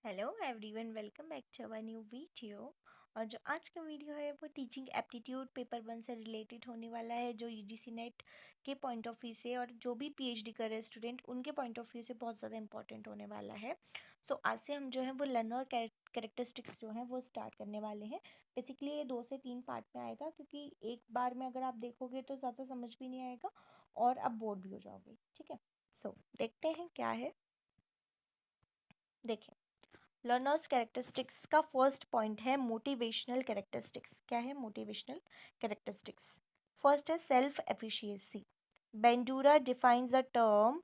Hello everyone, welcome back to our new video. और जो आज का वीडियो है वो टीचिंग एप्टीट्यूड पेपर 1 से रिलेटेड होने वाला है, जो यूजीसी नेट के पॉइंट ऑफ व्यू से और जो भी पीएचडी कर रहे स्टूडेंट उनके पॉइंट ऑफ व्यू से बहुत ज़्यादा इंपॉर्टेंट होने वाला है। सो आज से हम जो है वो लर्नर कैरेक्टरिस्टिक्स जो हैं वो स्टार्ट करने वाले हैं। बेसिकली ये 2 से 3 पार्ट में आएगा, क्योंकि एक बार में अगर आप देखोगे तो ज़्यादा समझ भी नहीं आएगा और आप बोर भी हो जाओगे। ठीक है, सो देखते हैं क्या है। देखें, लर्नर्स कैरेक्टरिस्टिक्स का फर्स्ट पॉइंट है मोटिवेशनल कैरेक्टरिस्टिक्स। क्या है मोटिवेशनल कैरेक्टरिस्टिक्स? फर्स्ट है self efficiency. Bandura defines the term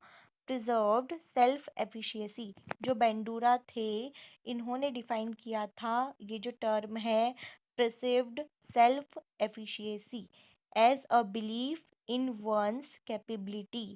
preserved self efficiency. जो बेंडूरा थे, इन्होंने डिफाइन किया था ये जो टर्म है preserved self efficiency as a belief in one's capability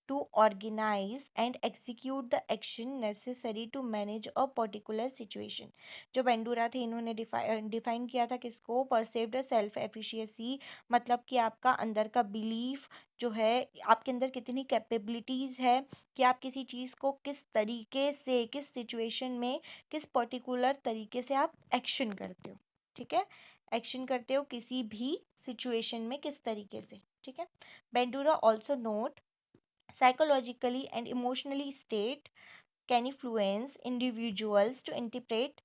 to organize and execute the action necessary to manage a particular situation। जो Bandura थे, इन्होंने डिफाइन किया था किसको? परसेव्ड सेल्फ एफिशिएंसी, मतलब कि आपका अंदर का बिलीफ जो है, आपके अंदर कितनी कैपेबिलिटीज़ है कि आप किसी चीज़ को किस तरीके से, किस सिचुएशन में, किस पर्टिकुलर तरीके से आप एक्शन करते हो। ठीक है, एक्शन करते हो किसी भी सिचुएशन में किस तरीके से। ठीक है, Bandura also note psychologically and emotionally state can influence individuals to interpret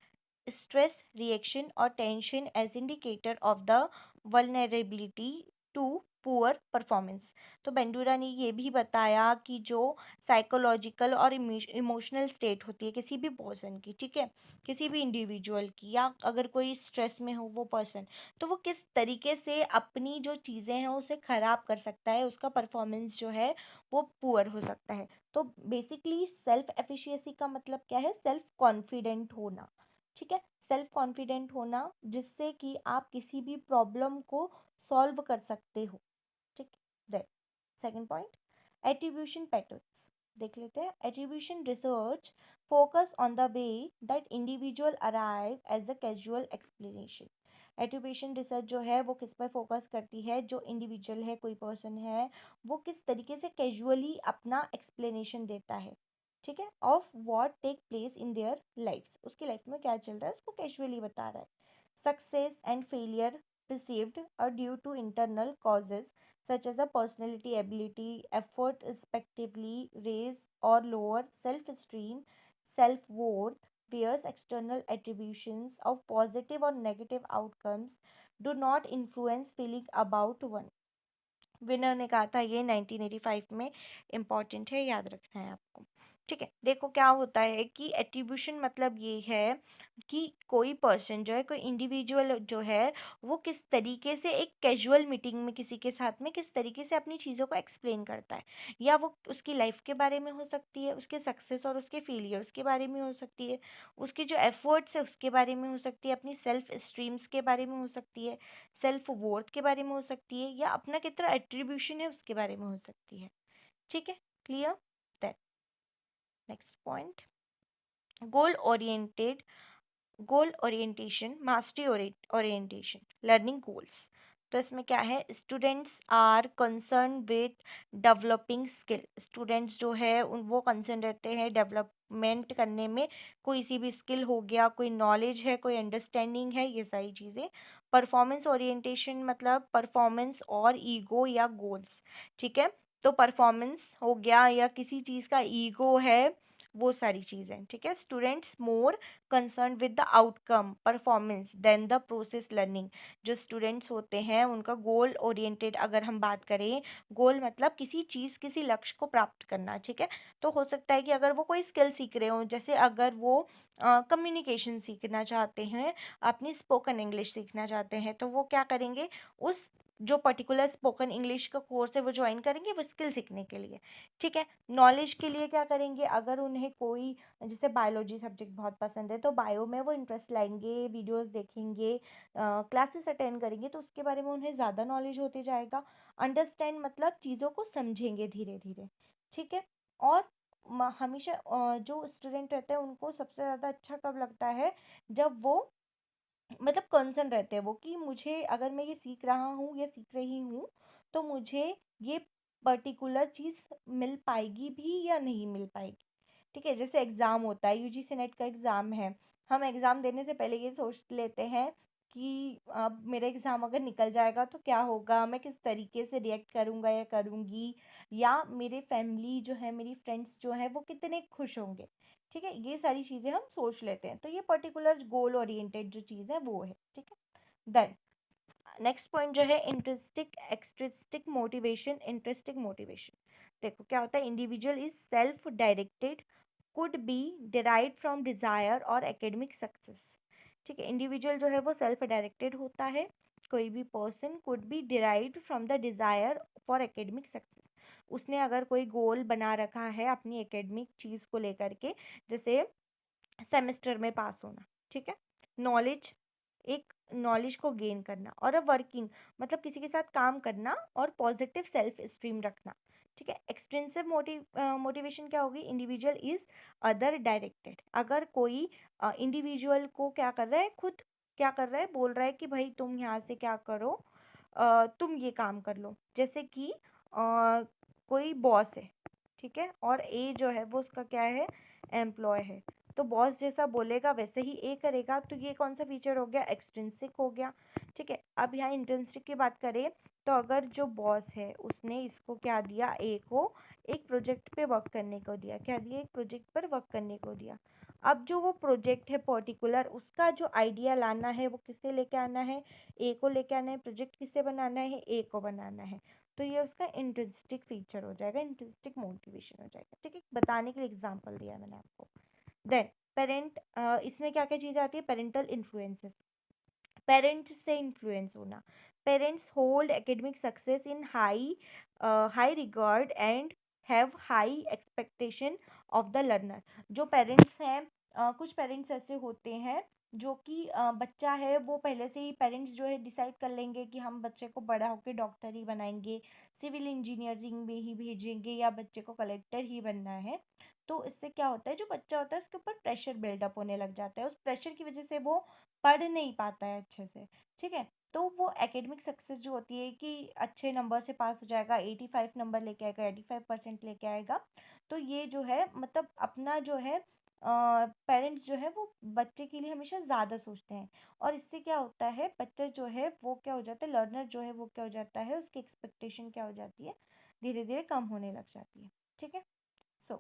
stress reaction or tension as indicator of the vulnerability to poor performance. तो बेंडूरा ने ये भी बताया कि जो साइकोलॉजिकल और इमोशनल स्टेट होती है किसी भी पर्सन की, ठीक है, किसी भी इंडिविजुअल की, या अगर कोई स्ट्रेस में हो वो पर्सन, तो वो किस तरीके से अपनी जो चीज़ें हैं उसे ख़राब कर सकता है, उसका परफॉर्मेंस जो है वो पुअर हो सकता है। तो बेसिकली सेल्फ एफिशिएंसी का मतलब क्या है? सेल्फ कॉन्फिडेंट होना। ठीक है, सेल्फ कॉन्फिडेंट होना जिससे कि आप किसी भी प्रॉब्लम को सॉल्व कर सकते हो। ठीक है, सेकंड पॉइंट, एट्रीब्यूशन पैटर्न्स देख लेते हैं। Attribution research focus on the way that individual arrive as a casual explanation. Attribution research जो है वो किस पर फोकस करती है? जो इंडिविजुअल है, कोई पर्सन है, वो किस तरीके से कैजुअली अपना एक्सप्लेनेशन देता है, ठीक है, of what take place in their lifes. उसकी लाइफ में क्या चल रहा है उसको कैजुअली बता रहा है। Success and failure perceived are due to internal causes such as a personality, ability, effort, respectively, raise or lower self-esteem, self-worth, whereas external attributions of positive or negative outcomes do not influence feeling about one। Winner ने कहा था ये 1985 में important है, याद रखना है आपको। ठीक है, देखो क्या होता है कि एट्रीब्यूशन मतलब ये है कि कोई पर्सन जो है, कोई इंडिविजुअल जो है, वो किस तरीके से एक कैजुअल मीटिंग में किसी के साथ में किस तरीके से अपनी चीज़ों को एक्सप्लेन करता है, या वो उसकी लाइफ के बारे में हो सकती है, उसके सक्सेस और उसके फेलियर्स के बारे में हो सकती है, उसके जो एफर्ट्स है उसके बारे में हो सकती है, अपनी सेल्फ स्ट्रीम्स के बारे में हो सकती है, सेल्फ वर्थ के बारे में हो सकती है, या अपना कितना एट्रीब्यूशन है उसके बारे में हो सकती है। ठीक है, clear? That next point, goal oriented, goal orientation, mastery orientation, learning goals. तो इसमें क्या है? Students are concern with developing skill. Students जो है उन वो कंसर्न रहते हैं डेवलपमेंट करने में, कोई सी भी स्किल हो गया, कोई नॉलेज है, कोई अंडरस्टैंडिंग है, ये सारी चीज़ें। परफॉर्मेंस ओरिएंटेशन मतलब परफॉर्मेंस और ईगो या गोल्स। ठीक है, तो परफॉर्मेंस हो गया या किसी चीज़ का ईगो है, वो सारी चीज़ें। ठीक है, students more concern with the outcome performance than the process learning. जो स्टूडेंट्स होते हैं उनका गोल ओरिएंटेड, अगर हम बात करें, गोल मतलब किसी चीज़, किसी लक्ष्य को प्राप्त करना। ठीक है, तो हो सकता है कि अगर वो कोई स्किल सीख रहे हो, जैसे अगर वो कम्युनिकेशन सीखना चाहते हैं, अपनी स्पोकन इंग्लिश सीखना चाहते हैं, तो वो क्या करेंगे? उस जो पर्टिकुलर स्पोकन इंग्लिश का कोर्स है वो ज्वाइन करेंगे वो स्किल सीखने के लिए। ठीक है, नॉलेज के लिए क्या करेंगे? अगर उन्हें कोई, जैसे बायोलॉजी सब्जेक्ट बहुत पसंद है तो बायो में वो इंटरेस्ट लाएंगे, वीडियोस देखेंगे, क्लासेस अटेंड करेंगे, तो उसके बारे में उन्हें ज़्यादा नॉलेज होती जाएगा। अंडरस्टैंड मतलब चीज़ों को समझेंगे धीरे धीरे। ठीक है, और हमेशा जो स्टूडेंट रहते हैं उनको सबसे ज़्यादा अच्छा कब लगता है? जब वो मतलब कंसर्न रहते हैं वो कि मुझे, अगर मैं ये सीख रहा हूँ या सीख रही हूँ, तो मुझे ये पर्टिकुलर चीज़ मिल पाएगी भी या नहीं मिल पाएगी। ठीक है, जैसे एग्ज़ाम होता है, यूजीसी नेट का एग्ज़ाम है, हम एग्ज़ाम देने से पहले ये सोच लेते हैं कि मेरा एग्ज़ाम अगर निकल जाएगा तो क्या होगा, मैं किस तरीके से रिएक्ट करूँगा या करूँगी, या मेरे फैमिली जो है, मेरी फ्रेंड्स जो हैं वो कितने खुश होंगे। ठीक है, ये सारी चीज़ें हम सोच लेते हैं, तो ये पर्टिकुलर गोल ओरिएंटेड जो चीज़ है वो है। ठीक है, देन नेक्स्ट पॉइंट जो है इंटरेस्टिक एक्सट्रिस्टिक मोटिवेशन। इंटरेस्टिक मोटिवेशन देखो क्या होता है, individual is self directed, could be derived from Dzire और एकेडमिक सक्सेस। ठीक है, इंडिविजुअल जो है वो सेल्फ डायरेक्टेड होता है, कोई भी person could be derived from the desire for academic success. उसने अगर कोई गोल बना रखा है अपनी एकेडमिक चीज़ को लेकर के, जैसे सेमेस्टर में पास होना। ठीक है, नॉलेज, एक नॉलेज को गेन करना, और अ वर्किंग मतलब किसी के साथ काम करना, और पॉजिटिव सेल्फ स्टीम रखना। ठीक है, एक्सटेंसिव मोटिवेशन क्या होगी, इंडिविजुअल इज अदर डायरेक्टेड। अगर कोई इंडिविजुअल को क्या कर रहा है, खुद क्या कर रहा है, बोल रहा है कि भाई तुम यहाँ से क्या करो, तुम ये काम कर लो। जैसे कि कोई बॉस है, ठीक है, और ए जो है वो उसका क्या है, एम्प्लॉय है, तो बॉस जैसा बोलेगा वैसे ही ए करेगा, तो ये कौन सा फीचर हो गया, एक्सट्रिंसिक हो गया। ठीक है, अब यहाँ इंट्रिंसिक की बात करें तो अगर जो बॉस है उसने इसको क्या दिया, ए को एक प्रोजेक्ट पे वर्क करने को दिया, क्या दिया, एक प्रोजेक्ट पर वर्क करने को दिया। अब जो वो प्रोजेक्ट है पर्टिकुलर, उसका जो आइडिया लाना है वो किससे लेके आना है, ए को लेके आना है। प्रोजेक्ट किससे बनाना है, ए को बनाना है। तो ये उसका इंट्रिंसिक फीचर हो जाएगा, इंट्रिंसिक मोटिवेशन हो जाएगा। ठीक है, बताने के लिए एग्जाम्पल दिया मैंने आपको। देन पेरेंट, इसमें क्या क्या चीज़ आती है, पेरेंटल इन्फ्लुएंसेस, पेरेंट्स से इन्फ्लुएंस होना। Parents hold academic success in high regard and have high expectation of the learner. जो पेरेंट्स हैं, कुछ पेरेंट्स ऐसे होते हैं जो कि बच्चा है वो पहले से ही, पेरेंट्स जो है डिसाइड कर लेंगे कि हम बच्चे को बड़ा होकर डॉक्टर ही बनाएंगे, सिविल इंजीनियरिंग में ही भेजेंगे, या बच्चे को कलेक्टर ही बनना है। तो इससे क्या होता है, जो बच्चा होता है उसके ऊपर प्रेशर बिल्डअप होने लग जाता है, उस प्रेशर की वजह से वो पढ़ नहीं पाता है अच्छे से। ठीक है, तो वो एकेडमिक सक्सेस जो होती है कि अच्छे नंबर से पास हो जाएगा, 85 नंबर लेके आएगा, 85% लेके आएगा, तो ये जो है मतलब अपना जो है पेरेंट्स जो है वो बच्चे के लिए हमेशा ज़्यादा सोचते हैं, और इससे क्या होता है, बच्चा जो है वो क्या हो जाता है, लर्नर जो है वो क्या हो जाता है, उसकी एक्सपेक्टेशन क्या हो जाती है, धीरे धीरे कम होने लग जाती है। ठीक है, सो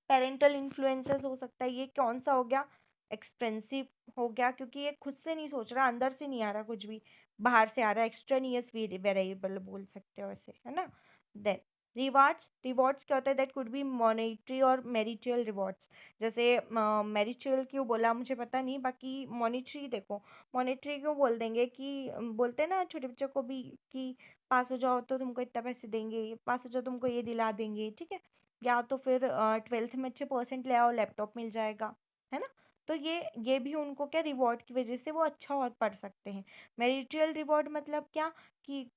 पेरेंटल इन्फ्लुएंसेस हो सकता है, ये कौन सा हो गया, एक्सपेंसिव हो गया, क्योंकि ये खुद से नहीं सोच रहा, अंदर से नहीं आ रहा, कुछ भी बाहर से आ रहा है, एक्सट्रेनियस वेरिएबल बोल सकते हो ऐसे, है ना। देन रिवार्ड्स, रिवॉर्ड्स क्या होता है, दैट कुड बी मॉनेटरी और मैरिटल रिवॉर्ड्स। जैसे मैरिटल क्यों बोला मुझे पता नहीं, बाकी मॉनेटरी देखो, मॉनेटरी क्यों बोल देंगे कि बोलते हैं ना छोटे बच्चों को भी कि पास हो जाओ तो तुमको इतना पैसे देंगे, पास हो जाओ तुमको ये दिला देंगे। ठीक है, या तो फिर 12th में अच्छे परसेंट ले आओ, लैपटॉप मिल जाएगा, है ना। तो ये भी उनको क्या, रिवॉर्ड की वजह से वो अच्छा और पढ़ सकते हैं। मैरिटल रिवॉर्ड मतलब क्या, कि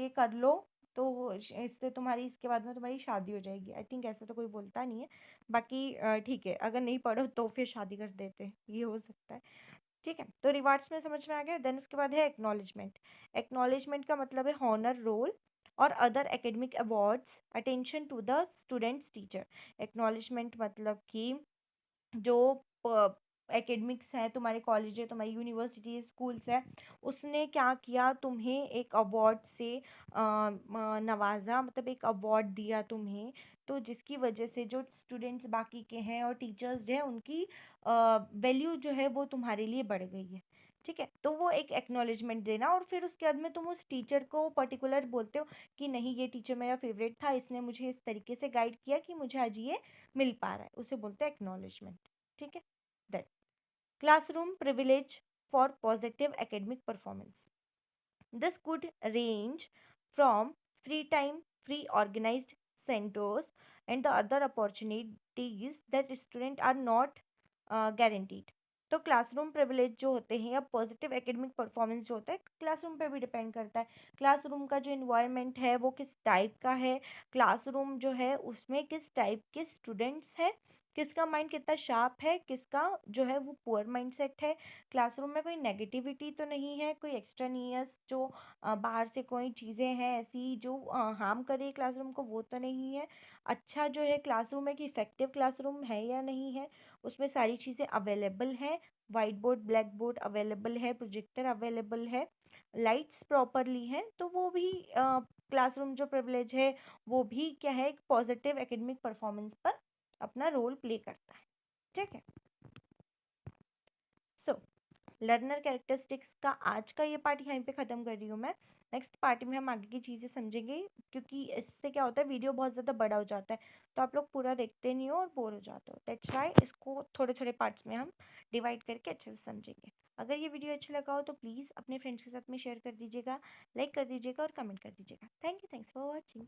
ये कर लो तो इससे तुम्हारी, इसके बाद में तुम्हारी शादी हो जाएगी। आई थिंक ऐसा तो कोई बोलता नहीं है, बाकी ठीक है, अगर नहीं पढ़ो तो फिर शादी कर देते हैं, ये हो सकता है। ठीक है, तो रिवार्ड्स में समझ में आ गया। देन उसके बाद है एक्नॉलेजमेंट। एक्नॉलेजमेंट का मतलब है हॉनर रोल और other academic awards, attention to the students teacher. Acknowledgement मतलब कि जो एकेडमिक्स है, तुम्हारे कॉलेज है, तुम्हारी यूनिवर्सिटी स्कूल्स है, उसने क्या किया, तुम्हें एक अवार्ड से नवाजा, मतलब एक अवार्ड दिया तुम्हें, तो जिसकी वजह से जो स्टूडेंट्स बाकी के हैं और टीचर्स हैं उनकी वैल्यू जो है वो तुम्हारे लिए बढ़ गई है। ठीक है, तो वो एक एक्नॉलेजमेंट देना, और फिर उसके बाद में तुम उस टीचर को पर्टिकुलर बोलते हो कि नहीं ये टीचर मेरा फेवरेट था, इसने मुझे इस तरीके से गाइड किया कि मुझे आज ये मिल पा रहा है, उसे बोलते हैं एक्नॉलेजमेंट। ठीक है, that classroom privilege for positive academic performance. This could range from free time, free organized centers, and the other opportunities that students are not guaranteed. तो क्लासरूम प्रिविलेज जो होते हैं या पॉजिटिव एकेडमिक परफॉर्मेंस जो होता है, क्लासरूम पे भी डिपेंड करता है। क्लासरूम का जो इन्वायरमेंट है वो किस टाइप का है, क्लासरूम जो है उसमें किस टाइप के स्टूडेंट्स हैं, किसका माइंड कितना शार्प है, किसका जो है वो पुअर माइंडसेट है। क्लासरूम में कोई नेगेटिविटी तो नहीं है, कोई एक्सट्रानियस जो बाहर से कोई चीज़ें हैं ऐसी जो हार्म करे क्लासरूम को, वो तो नहीं है। अच्छा जो है क्लासरूम है कि इफेक्टिव क्लासरूम है या नहीं है, उसमें सारी चीज़ें अवेलेबल हैं। White board, black board available है, प्रोजेक्टर अवेलेबल है, लाइट्स प्रॉपरली हैं, तो वो भी क्लासरूम जो प्रिविलेज है वो भी क्या है, एक पॉजिटिव एकेडमिक परफॉर्मेंस पर अपना रोल प्ले करता है। ठीक है। सो लर्नर कैरेक्टरिस्टिक्स का आज का ये पार्ट यहीं पे ख़त्म कर रही हूँ मैं। नेक्स्ट पार्ट में हम आगे की चीज़ें समझेंगे, क्योंकि इससे क्या होता है वीडियो बहुत ज़्यादा बड़ा हो जाता है, तो आप लोग पूरा देखते नहीं हो और बोर हो जाते हो। दैट्स वाई इसको थोड़े थोड़े पार्ट्स में हम डिवाइड करके अच्छे से समझेंगे। अगर ये वीडियो अच्छा लगा हो तो प्लीज़ अपने फ्रेंड्स के साथ में शेयर कर दीजिएगा, लाइक कर दीजिएगा और कमेंट कर दीजिएगा। Thanks for watching.